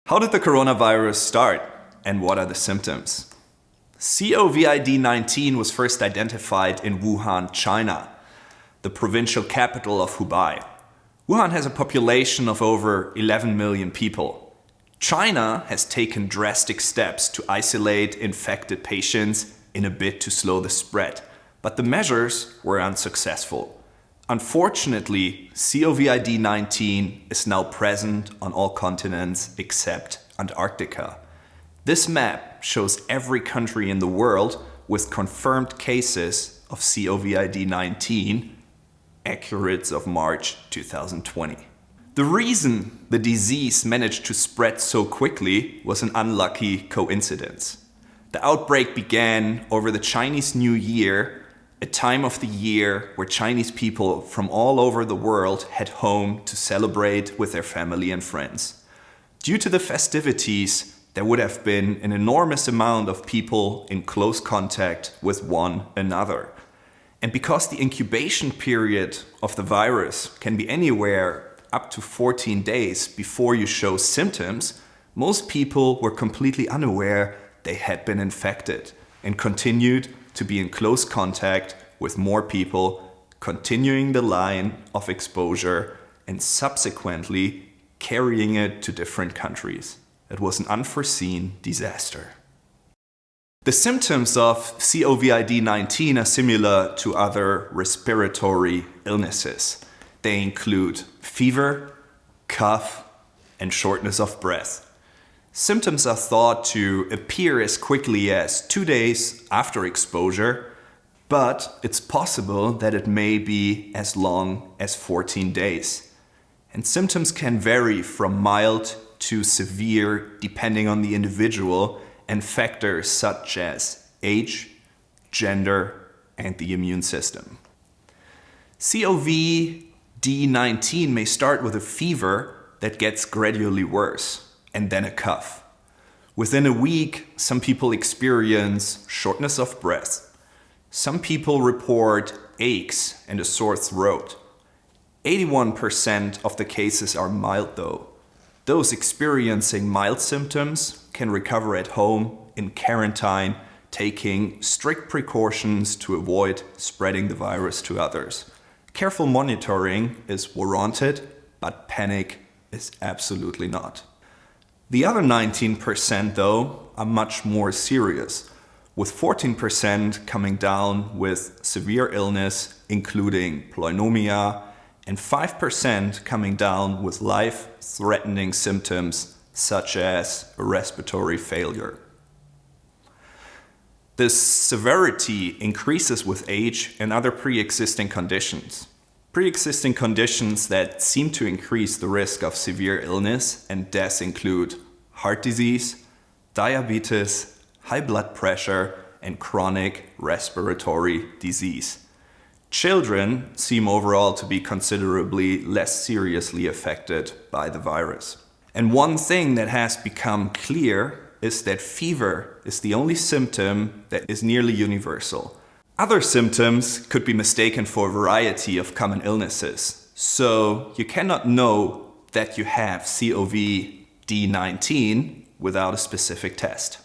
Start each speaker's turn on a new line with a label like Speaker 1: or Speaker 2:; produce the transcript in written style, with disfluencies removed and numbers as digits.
Speaker 1: How did the coronavirus start and what are the symptoms? COVID-19 was first identified in Wuhan, China, the provincial capital of Hubei. Wuhan has a population of over 11 million people. China has taken drastic steps to isolate infected patients in a bid to slow the spread, but the measures were unsuccessful. Unfortunately, COVID-19 is now present on all continents except Antarctica. This map shows every country in the world with confirmed cases of COVID-19, accurate as of March 2020. The reason the disease managed to spread so quickly was an unlucky coincidence. The outbreak began over the Chinese New Year, a time of the year where Chinese people from all over the world head home to celebrate with their family and friends. Due to the festivities, there would have been an enormous amount of people in close contact with one another. And because the incubation period of the virus can be anywhere up to 14 days before you show symptoms, most people were completely unaware they had been infected and continued to be in close contact with more people, continuing the line of exposure and subsequently carrying it to different countries. It was an unforeseen disaster. The symptoms of COVID-19 are similar to other respiratory illnesses. They include fever, cough, and shortness of breath. Symptoms are thought to appear as quickly as 2 days after exposure, but it's possible that it may be as long as 14 days. And symptoms can vary from mild to severe depending on the individual and factors such as age, gender, and the immune system. COVID-19 may start with a fever that gets gradually worse, and then a cough. Within a week, some people experience shortness of breath. Some people report aches and a sore throat. 81% of the cases are mild though. Those experiencing mild symptoms can recover at home in quarantine, taking strict precautions to avoid spreading the virus to others. Careful monitoring is warranted, but panic is absolutely not. The other 19% though are much more serious, with 14% coming down with severe illness including pneumonia and 5% coming down with life-threatening symptoms such as a respiratory failure. This severity increases with age and other pre-existing conditions. Pre-existing conditions that seem to increase the risk of severe illness and death include heart disease, diabetes, high blood pressure, and chronic respiratory disease. Children seem overall to be considerably less seriously affected by the virus. And one thing that has become clear is that fever is the only symptom that is nearly universal. Other symptoms could be mistaken for a variety of common illnesses, so you cannot know that you have COVID-19 without a specific test.